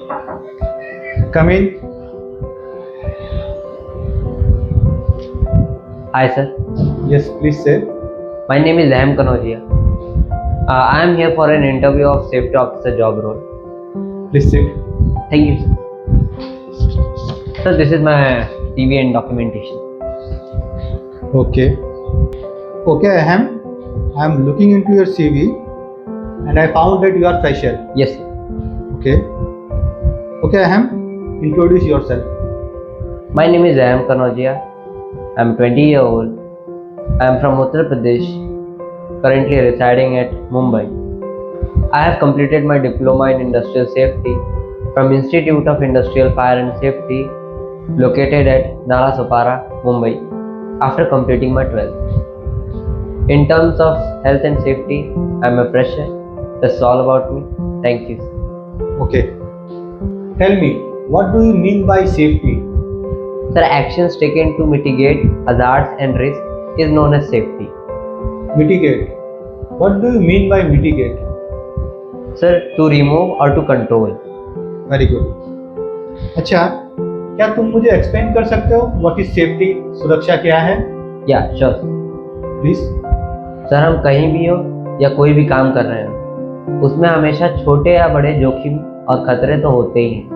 Come in. Hi sir, Yes, please say. my name is Aham Kanojia. I am here for an interview of safety officer job role. Please sit. Thank you sir. Sir, this is my CV and documentation. Okay. Okay, Aham. I am looking into your CV and I found that you are fresher. Yes sir. Okay. Okay, Aham. Introduce yourself. My name is Aham Kanojia. I am 20 years old. I am from Uttar Pradesh, currently residing at Mumbai. I have completed my diploma in industrial safety from Institute of Industrial Fire and Safety located at Nalasopara, Mumbai after completing my 12th. In terms of health and safety, I am a fresher. That's all about me. Thank you. Okay. Tell me, what do you mean by safety? Sir, actions taken to mitigate hazards and risks is known as safety. Mitigate. What do you mean by mitigate? Sir, to remove or to control. Very good. अच्छा, क्या तुम मुझे explain कर सकते हो what is safety? सुरक्षा क्या है? या श्योर प्लीज. सर, हम कहीं भी हो या कोई भी काम कर रहे हो, उसमें हमेशा छोटे या बड़े जोखिम और खतरे तो होते ही हैं.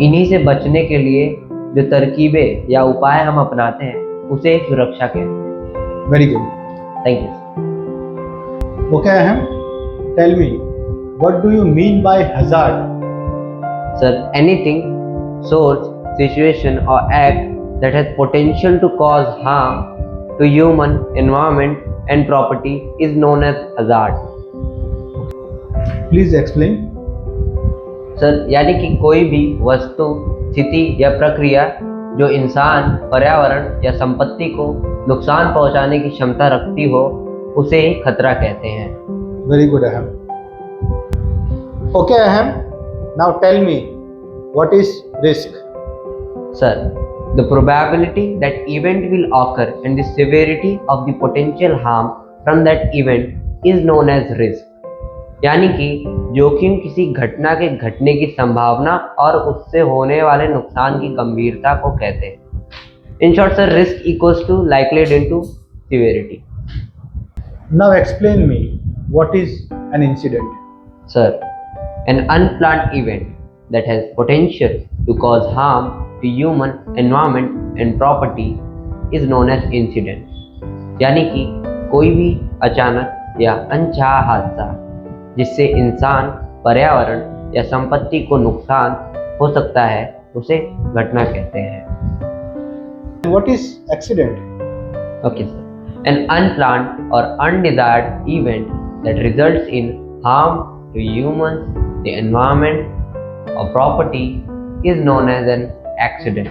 इन्हीं से बचने के लिए जो तरकीबें या उपाय हम अपनाते हैं उसे सुरक्षा कहते हैं. Very good. Thank you. Okay ahem, tell me what do you mean by hazard? Sir, anything, source, situation or act that has potential to cause harm to human, environment and property is known as hazard. Please explain. Sir, यानी कि कोई भी वस्तु, स्थिति या प्रक्रिया जो इंसान, पर्यावरण या संपत्ति को नुकसान पहुंचाने की क्षमता रखती हो उसे ही खतरा कहते हैं. वेरी गुड अहम. ओके अहम, now tell me what is risk? Sir, the probability that event will occur and the severity of the potential harm from that event is known as risk. यानी कि जोखिम किसी घटना के घटने की संभावना और उससे होने वाले नुकसान की गंभीरता को कहते हैं. In short, sir, risk equals to likelihood into severity. Now explain me what is an incident? Sir, an unplanned event that has potential to cause harm to human, environment and property is known as incident. यानी कि कोई भी अचानक या अनचाहा हादसा जिससे इंसान, पर्यावरण या संपत्ति को नुकसान हो सकता है उसे घटना कहते हैं. What is accident? Okay sir. An unplanned or undesired event that results in harm to humans, the environment or property is known as an accident.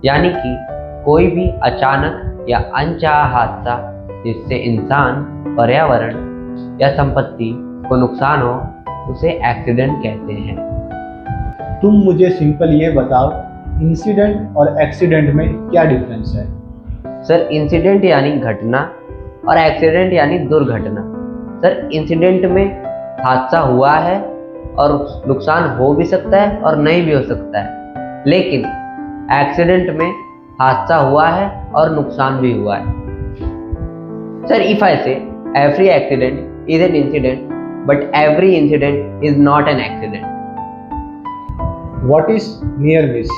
यानी कि कोई भी अचानक या अनचाहा हादसा जिससे इंसान, पर्यावरण या संपत्ति को नुकसान हो उसे एक्सीडेंट कहते हैं. तुम मुझे सिंपल ये बताओ, इंसिडेंट और एक्सीडेंट में क्या डिफरेंस है? सर, इंसिडेंट यानी घटना और एक्सीडेंट यानी दुर्घटना. सर, इंसिडेंट में हादसा हुआ है और नुकसान हो भी सकता है और नहीं भी हो सकता है, लेकिन एक्सीडेंट में हादसा हुआ है और नुकसान भी हुआ है. सर, इफ आई से every accident is an incident but every incident is not an accident. What is near miss?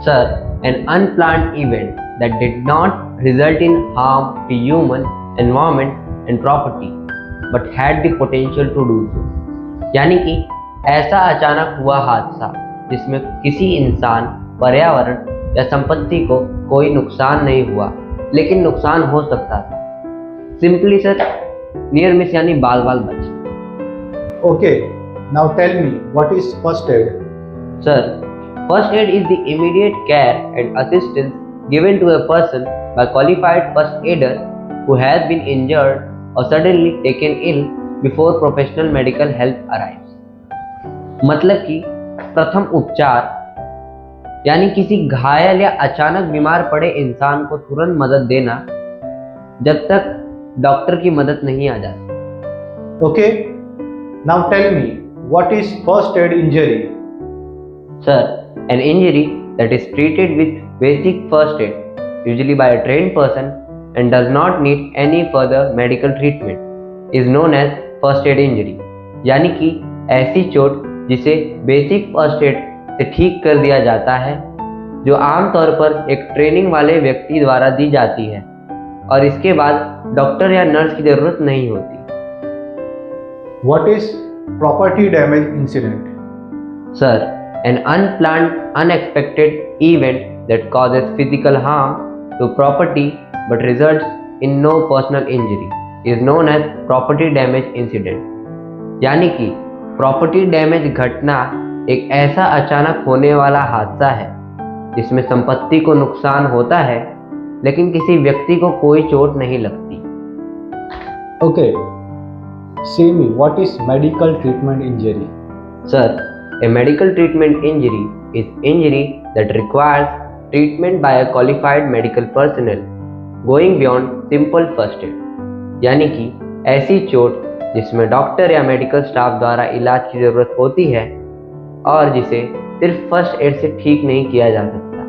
Sir, an unplanned event that did not result in harm to human, environment and property but had the potential to do so. यानी कि ऐसा अचानक हुआ हादसा जिसमें किसी इंसान, पर्यावरण या संपत्ति को कोई नुकसान नहीं हुआ लेकिन नुकसान हो सकता था. सिंपली सर, नियर मिस यानी बाल बाल बच. Okay, now tell me what is first aid? Sir, first aid is the immediate care and assistance given to a person by qualified first aider who has been injured or suddenly taken ill before professional medical help arrives. मतलब कि प्रथम उपचार यानी किसी घायल या अचानक बीमार पड़े इंसान को तुरंत मदद देना जब तक डॉक्टर की मदद नहीं आ जाती. Okay, now tell me what is first aid injury? Sir, an injury that is treated with basic first aid, usually by a trained person, and does not need any further medical treatment, is known as first aid injury. यानी कि ऐसी चोट जिसे basic first aid से ठीक कर दिया जाता है, जो आमतौर पर एक ट्रेनिंग वाले व्यक्ति द्वारा दी जाती है और इसके बाद डॉक्टर या नर्स की जरूरत नहीं होती। What is property damage incident? Sir, an unplanned, unexpected event that causes physical harm to property but results in no personal injury is known as property damage incident. यानी कि प्रॉपर्टी डैमेज घटना एक ऐसा अचानक होने वाला हादसा है जिसमें संपत्ति को नुकसान होता है लेकिन किसी व्यक्ति को कोई चोट नहीं लगती। Okay. Say me, what is medical treatment injury? Sir, a medical treatment injury is injury that requires treatment by a qualified medical personnel going beyond simple first aid. यानी कि ऐसी चोट जिसमें डॉक्टर या मेडिकल स्टाफ द्वारा इलाज की जरूरत होती है और जिसे सिर्फ फर्स्ट एड से ठीक नहीं किया जा सकता।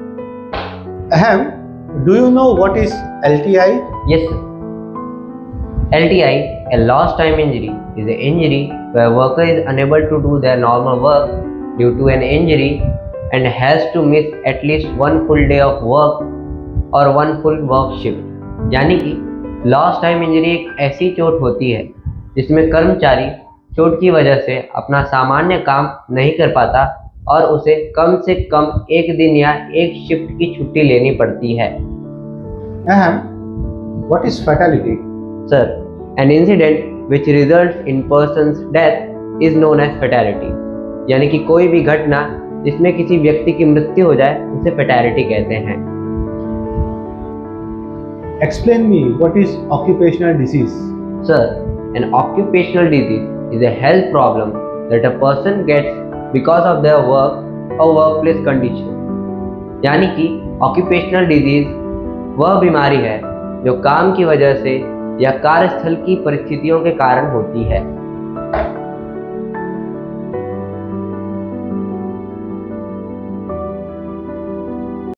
Ahem, do you know what is LTI? Yes, sir. LTI, a lost time injury, is an injury where a worker is unable to do their normal work due to an injury and has to miss at least one full day of work or one full work shift. यानी कि lost time injury एक ऐसी चोट होती है जिसमें कर्मचारी चोट की वजह से अपना सामान्य काम नहीं कर पाता और उसे कम से कम एक दिन या एक शिफ्ट की छुट्टी लेनी पड़ती है। Ahem, what is fatality? Sir, an incident which results in person's death is known as fatality. यानी कि कोई भी घटना जिसमें किसी व्यक्ति की मृत्यु हो जाए उसे fatality कहते हैं। Explain me, what is occupational disease? Sir, an occupational disease is a health problem that a person gets because of their work or workplace condition. यानी कि occupational disease वह बीमारी है जो काम की वजह से या कार्यस्थल की परिस्थितियों के कारण होती है।